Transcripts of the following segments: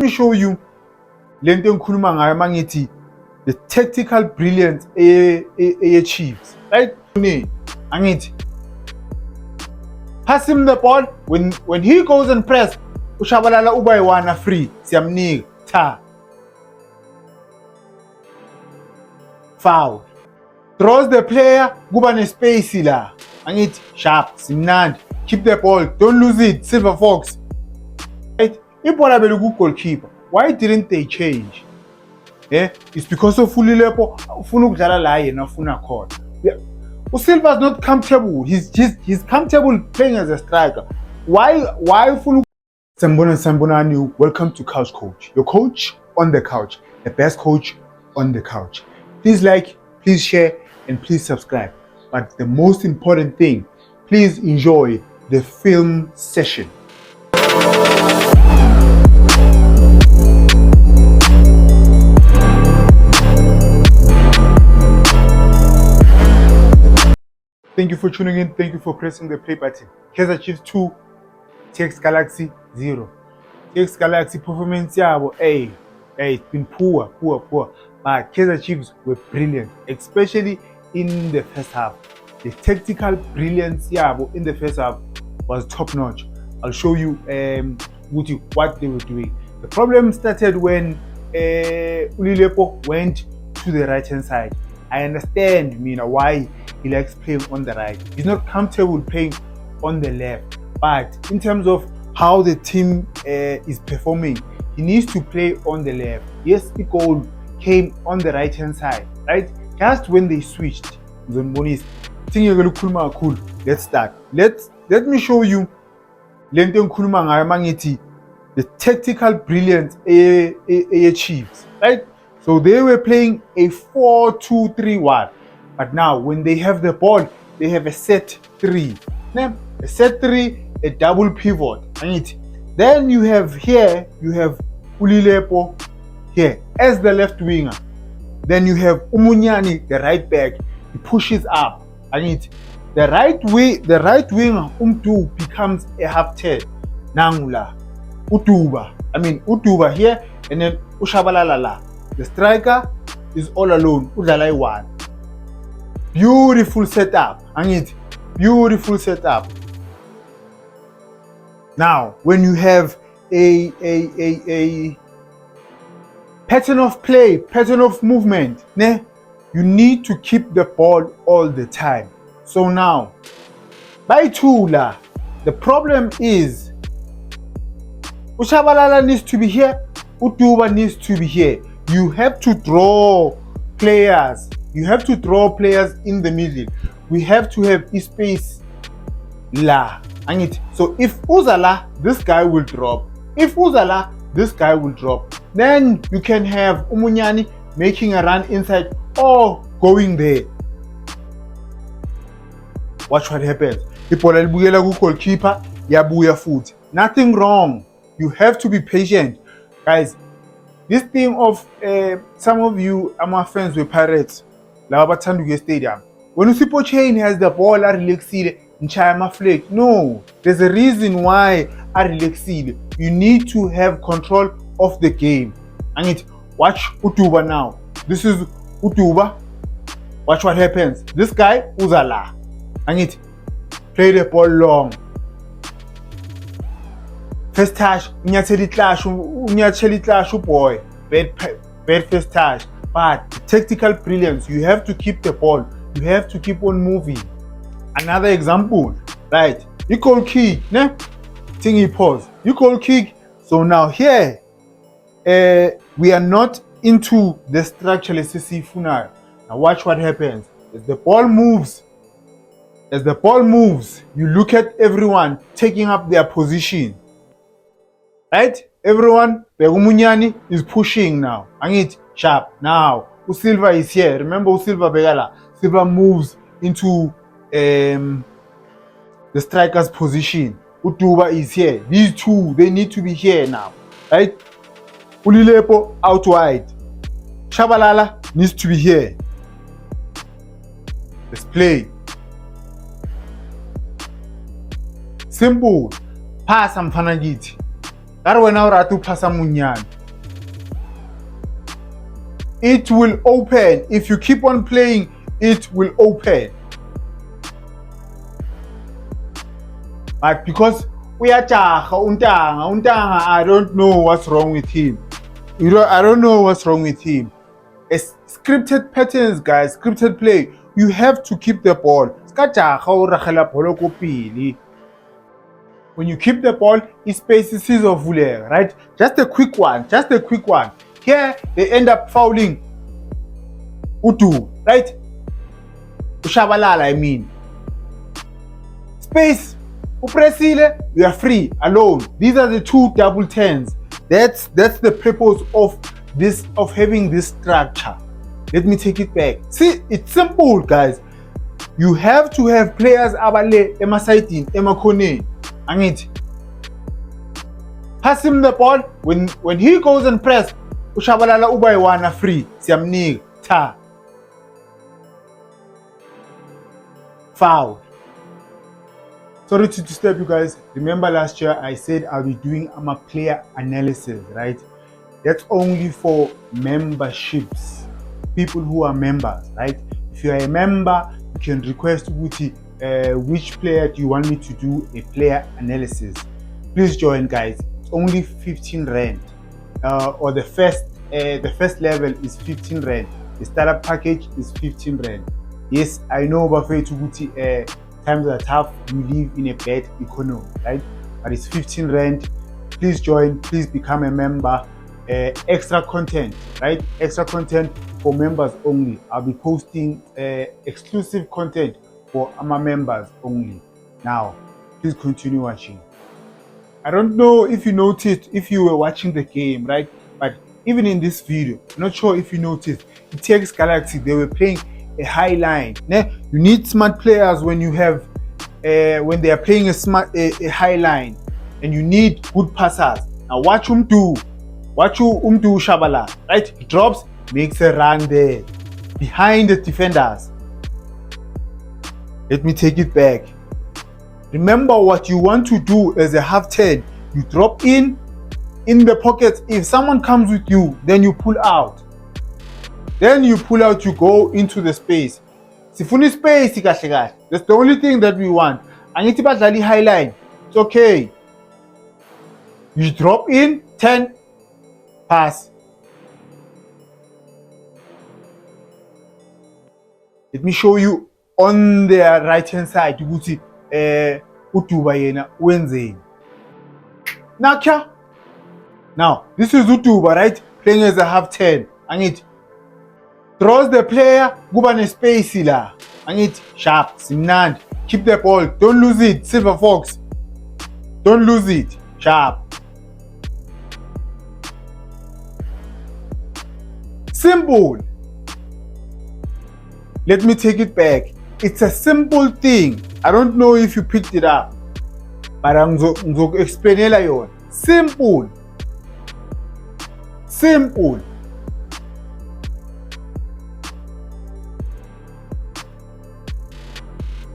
Let me show you lento engikhuluma ngayo mangithi the tactical brilliance Chiefs, right? Angithi pass him the ball when he goes and press uShabalala uba yi-1 free siyamnika cha foul draws the player kuba nespace la angithi sharp simnandi keep the ball don't lose it Silver Fox, right? Ibhola beluku goalkeeper, why didn't they change? It's because of Ulilepo ufuna ukudlala la yena ufuna khona. Silva is not comfortable. He's comfortable playing as a striker. Why ufuna Sambonani, welcome to Couch Coach. Your coach on the couch, the best coach on the couch. Please like, please share, and please subscribe. But the most important thing, please enjoy the film session. Thank you for tuning in. Thank you for pressing the play button. Kaizer Chiefs 2, TX Galaxy 0. TX Galaxy performance yabo, it's been poor. But Kaizer Chiefs were brilliant, especially in the first half. The tactical brilliance yabo in the first half was top notch. I'll show you what they were doing. The problem started when Ulilepo went to the right hand side. I understand why he likes playing on the right. He's not comfortable playing on the left. But in terms of how the team is performing, he needs to play on the left. Yes, the goal came on the right hand side, right? Just when they switched. Let's start. Let me show you the tactical brilliance Chiefs, right? So they were playing a 4-2-3-1. But now, when they have the ball, they have a set 3. A set 3, a double pivot. Then you have Ulilepo here as the left winger. Then you have Umunyani, the right back. He pushes up. The right winger, Umtu, becomes a half 10. Nangula. Utuba here, and then Ushabalala. The striker is all alone. Udlalai 1. Beautiful setup. Beautiful setup. Now, when you have a pattern of play, pattern of movement, you need to keep the ball all the time. So now, by Tula, the problem is Ushabalala needs to be here, Utuba needs to be here. You have to draw players. You have to draw players in the middle. We have to have space la. So if Uzala, this guy will drop. If Uzala, this guy will drop. Then you can have Umunyani making a run inside or going there. Watch what happens. Goalkeeper, yabuya foot. Nothing wrong. You have to be patient. Guys, this thing of some of you are my friends with Pirates. Labatanduge Stadium. When Usipo Chain has the ball at Relexid in Chama Flake, no, there's a reason why at Relexid. You need to have control of the game. Watch Utuba now. This is Utuba. Watch what happens. This guy, Uzala. Play the ball long. First touch, unyacheli clash, boy. Bad first touch. But tactical brilliance, you have to keep the ball. You have to keep on moving. Another example, right? You call kick, Thingy pause. You call kick. So now here, we are not into the structural Funa. Now watch what happens. As the ball moves, you look at everyone taking up their position. Right? Everyone, Begumunyani is pushing now. Sharp. Now, Usilva is here. Remember Usilva Begala. Silva moves into the striker's position. Utuba is here. These two, they need to be here now. Right? Ulilepo out wide. Shabalala needs to be here. Let's play. Simple. Pass Mfanagiti. Gare wena o rata ho phasa Munyane. It will open. If you keep on playing, it will open. But because uyajaha untanga, I don't know what's wrong with him. I don't know what's wrong with him. It's scripted patterns, guys. Scripted play. You have to keep the ball. When you keep the ball, it's spaces of vulega, right? Just a quick one. Here they end up fouling Utu, right? Ushabalala, I mean. Space. Upresile, you are free, alone. These are the two double tens. That's the purpose of having this structure. Let me take it back. See, it's simple, guys. You have to have players abale emasidini, emakhoneni. Angithi. Pass him the ball. When he goes and press, ushabalala uba yiwana free. Siyamnika. Ta. Foul. Sorry to disturb you guys. Remember last year I said I'll be doing a player analysis, right? That's only for memberships. People who are members, right? If you are a member, you can request which player do you want me to do a player analysis. Please join, guys. It's only 15 rand. Or the first level is 15 rand. The startup package is 15 rand. Yes, I know Bafetu times are tough, you live in a bad economy, right? But it's 15 rand. Please join, please become a member. Extra content, right? Extra content for members only. I'll be posting exclusive content for our members only. Now, please continue watching. I don't know if you noticed, if you were watching the game, right? But even in this video, I'm not sure if you noticed, the TX Galaxy, they were playing a high line. You need smart players when you have when they are playing a high line, and you need good passers. Now watch do Shabala, right? He drops, makes a run there behind the defenders. Let me take it back. Remember what you want to do as a half 10. You drop in the pockets. If someone comes with you, then you pull out. You go into the space. Sifuni space, that's the only thing that we want. Angithi badlali high line. It's okay. You drop in, 10, pass. Let me show you on the right hand side. Ukuthi Utuba yena wenzeni. Now, this is Utuba, right? Playing as a half 10. Angithi draws the player, kuba ne space la. Angithi sharp, simnandi. Keep the ball, don't lose it. Silver Fox, don't lose it. Sharp. Simple. Let me take it back. It's a simple thing. I don't know if you picked it up, but I'm going to explain it. Simple. Simple.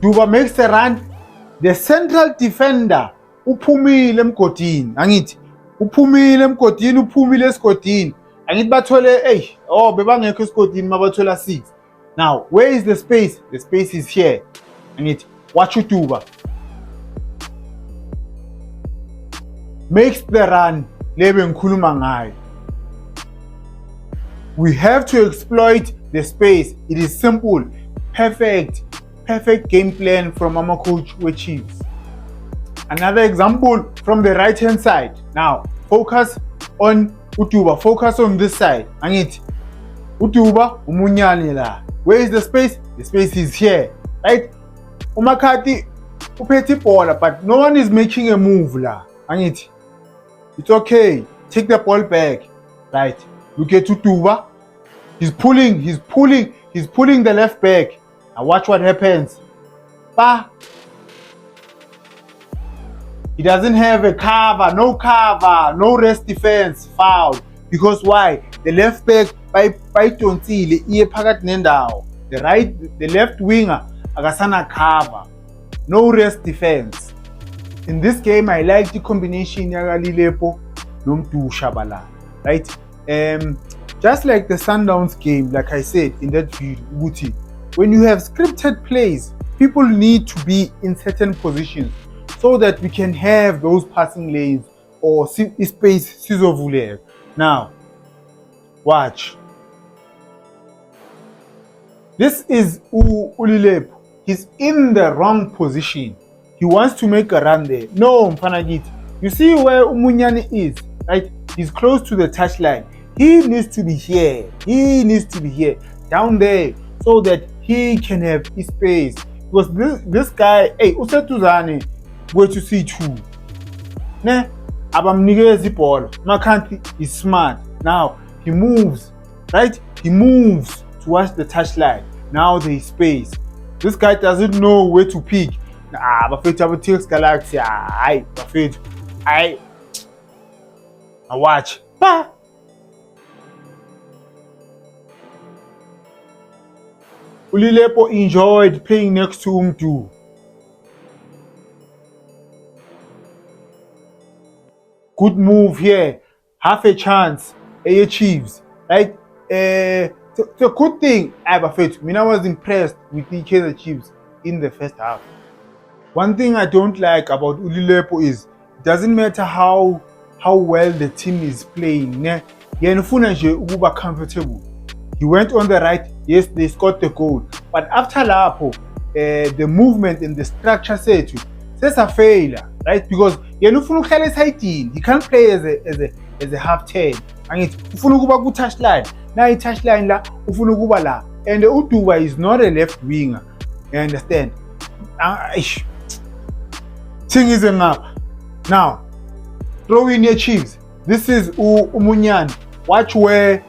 Duba makes a run. The central defender uphumile emgodini. Angithi uphumile emgodini, uphumile esigodini. Angithi bathole bebangekho esigodini mabathola 6. Now, where is the space? The space is here. Angithi watch Utuba. Makes the run. Lebe ngikhuluma ngayo. We have to exploit the space. It is simple. Perfect game plan from our coach with Chiefs. Another example from the right hand side. Now focus on Utuba. Focus on this side. Angithi Utuba umunyane la. Where is the space? The space is here, right? uMcCarthy uphethe ibhola, but no one is making a move la. Angithi it's okay. Take the ball back, right? Look at Utuba. He's pulling the left back. Now watch what happens. He doesn't have a cover, no rest defense, foul. Because why? The left back by Tonsile iye phakathi nendawo. The left winger akasana cover. No rest defense. In this game I like the combination yaka Lilepo Nomdu Shabalala, right? Just like the Sundowns game, like I said in that video, Uguti, when you have scripted plays, people need to be in certain positions so that we can have those passing lanes or space sizovuleka. Now, watch. This is Ulilepo. He's in the wrong position. He wants to make a run there. No, Mfanagiti. You see where Umunyani is, right? He's close to the touchline. He needs to be here. He needs to be here, down there, so that he can have his space. Because this guy, hey, usetuzane, where to see two. Ne? Abamnikeza ibhola. McCarthy is smart. Now he moves, right? He moves towards the touchline. Now there is space. This guy doesn't know where to pick. Bafethu abo TX Galaxy. Hayi, bafethu. Hayi. Now watch. Pa. Ulilepo enjoyed playing next to Umdu. Good move here. Half a chance. He achieves. Right? It's a good thing. I was impressed with the Kaizer Chiefs in the first half. One thing I don't like about Ulilepo is it doesn't matter how well the team is playing. Yena comfortable. He went on the right. Yes, they scored the goal. But after Lapo, the movement and the structure said it's a failure, right? Because he can't play as a half 10. And it's touchline. Now he touchline la, la. And the Utuba is not a left winger. You understand? Thing is enough. Now, throw in your Chiefs. This is Umunyan. Watch where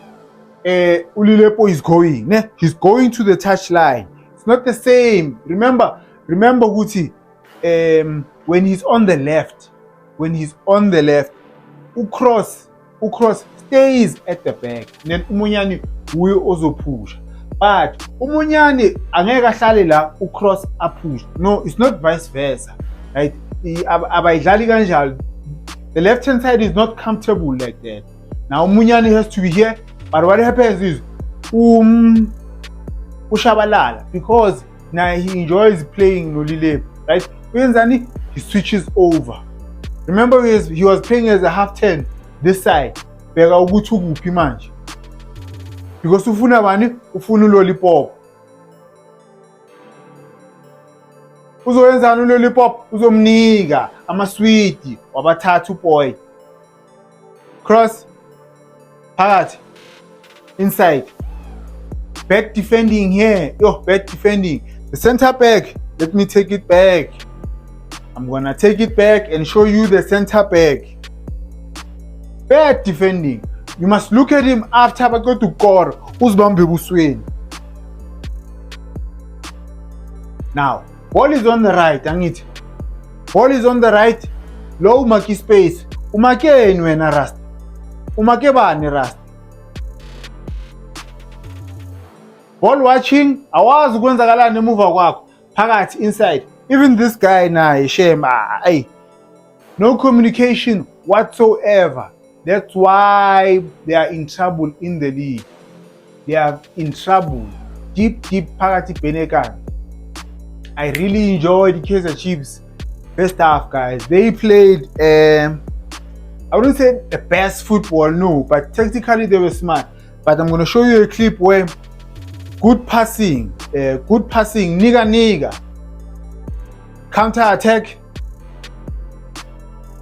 Ulilepo is going. He's going to the touchline. It's not the same. Remember, Guti, when he's on the left, Ukros stays at the back. Then Umunyani will also push. But Umunyani angeka hlale la Ukros a push. No, it's not vice versa. Right? The left hand side is not comfortable like that. Now Umunyani has to be here. But what happens is Ushabalala, because now he enjoys playing Nolile, right? When he switches over. Remember he was playing as a half 10 this side. Because ufuna lollipop. Uzoyenza lollipop, uzomnika amasweet wabathathu boy. Cross phakathi. Inside. Back defending here. Back defending. The center back. Let me take it back. I'm gonna take it back and show you the center back. Back defending. You must look at him after I go to Kor. Uzbambe busweni. Now, ball is on the right, angit. Ball is on the right. Low umaki space. Umake wena Rust. Umake bani Rust. Ball watching, awazi kwenzakalani emuva kwakho phakathi inside. Even this guy naye shame, no communication whatsoever. That's why they are in trouble in the league. They are in trouble. Deep phakathi Benekani. I really enjoyed the Kaizer Chiefs first half, guys. They played I wouldn't say the best football, no, but technically they were smart. But I'm gonna show you a clip where good passing, nigga, counter attack,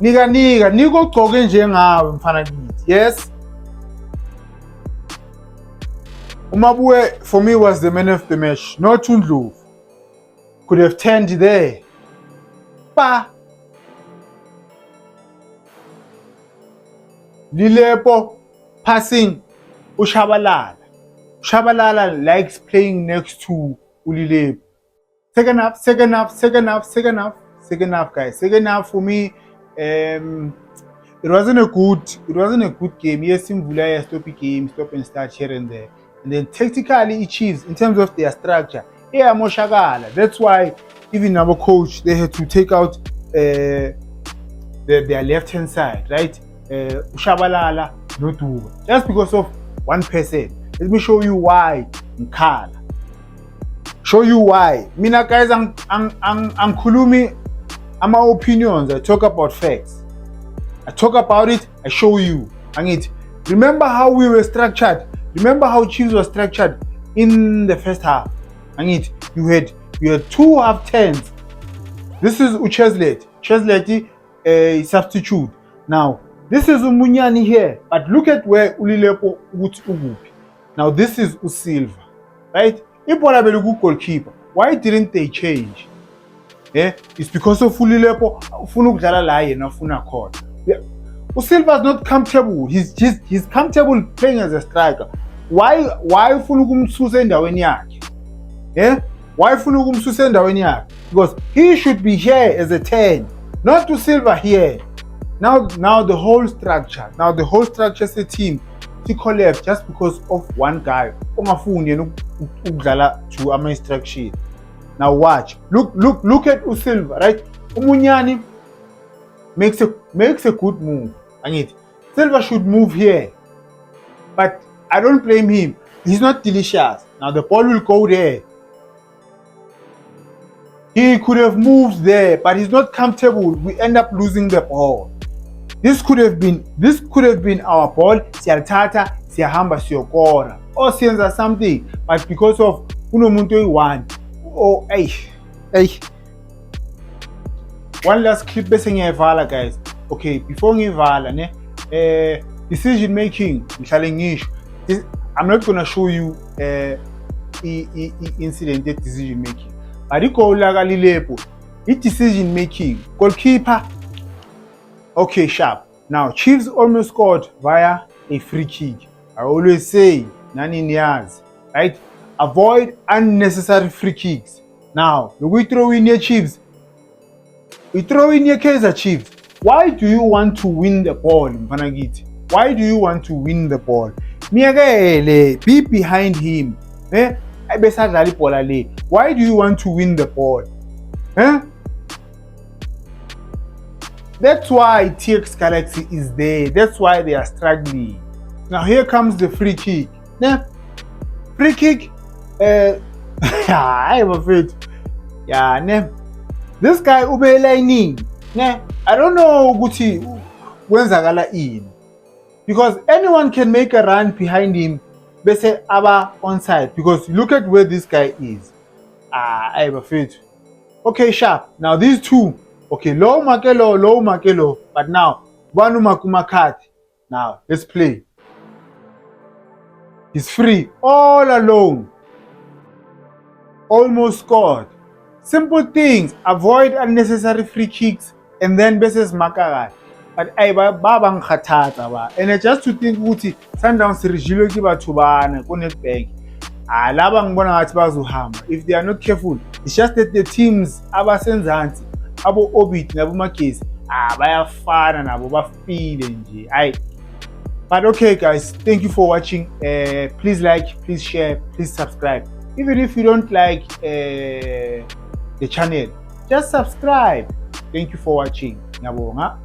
nigga, nigga gqoke njengawe mfanakithi. Yes, Umabue for me was the man of the match, not Tundlu. Could have turned there. Pa Lilepo passing Ushabalala. Shabalala likes playing next to Ulilepo. Second half, guys. Second half for me, it wasn't a good game. Yes, Mvulaya stop and start here and there. And then tactically it Chiefs in terms of their structure. Yeah, Moshagala. That's why even our coach, they had to take out their left hand side, right? uShabalala noDuba just because of one person. Let me show you why ngikhala. Show you why. Mina guys angikhulumi ama opinions, I talk about facts. I talk about it, I show you. Angithi, remember how we were structured? Remember how Chiefs was structured in the first half? Angithi, you had two half turns. This is uChesleti. Chesleti substitute. Now, this is Umunyani here, but look at where Ulilepo Ugupi. Now, this is Usilva, right? Ipola belugu goalkeeper. Why didn't they change? It's because of Ulilepo. Ufuna ukudlala la yena ufuna khona. Usilva is not comfortable. He's comfortable playing as a striker. Why ufuna ukumsusa endaweni yakhe? Why ufuna ukumsusa endaweni yakhe? Because he should be here as a 10, not Usilva here. Now the whole structure as a team to collapse just because of one guy. Ongafuni ukudlala to ama instruction. Now watch. Look at Usilva, right? Umunyani makes a good move. Angithi, Silva should move here. But I don't blame him. He's not delicious. Now the ball will go there. He could have moved there, but he's not comfortable. We end up losing the ball. This could have been our ball. Siyalithatha, siyahamba siyokora. Or siyenza something, but because of unomuntu oyi-1. Oh, hey. One last clip bese ngiyayivala guys. Okay, before ngiyivala decision making ngihlale ngisho. I'm not going to show you incident decision making. But igoal laka Lilepo, decision making. Goalkeeper, okay, sharp. Now Chiefs almost scored via a free kick. I always say, nani niyazi, right? Avoid unnecessary free kicks. Now, we throw in your Chiefs. We throw in your Kaizer Chiefs. Why do you want to win the ball, Mfanagiti? Why do you want to win the ball? Be behind him. Why do you want to win the ball? That's why TX Galaxy is there. That's why they are struggling. Now here comes the free kick. Free kick. I am afraid. This guy ubelaini. I don't know Guti wenzakala in. Because anyone can make a run behind him. They say Aba onside. Because look at where this guy is. I am afraid. Okay, sharp. Now these two. Okay, low Makelo. But now, Wanu Makumakat. Now, let's play. He's free. All alone. Almost scored. Simple things. Avoid unnecessary free kicks. And then basis Makarat. But babang khatata ba. And just to think ukuthi Sundowns Regilo kiba thubana ku Nedbank. Laba ngibona ngathi bazohamba. If they are not careful, it's just that the teams abasenzansi, abo Orbit nabo Magesi, bayafana nabo bafile nje. But okay guys, thank you for watching. Please like, please share, please subscribe. Even if you don't like the channel, just subscribe. Thank you for watching. Ngiyabonga.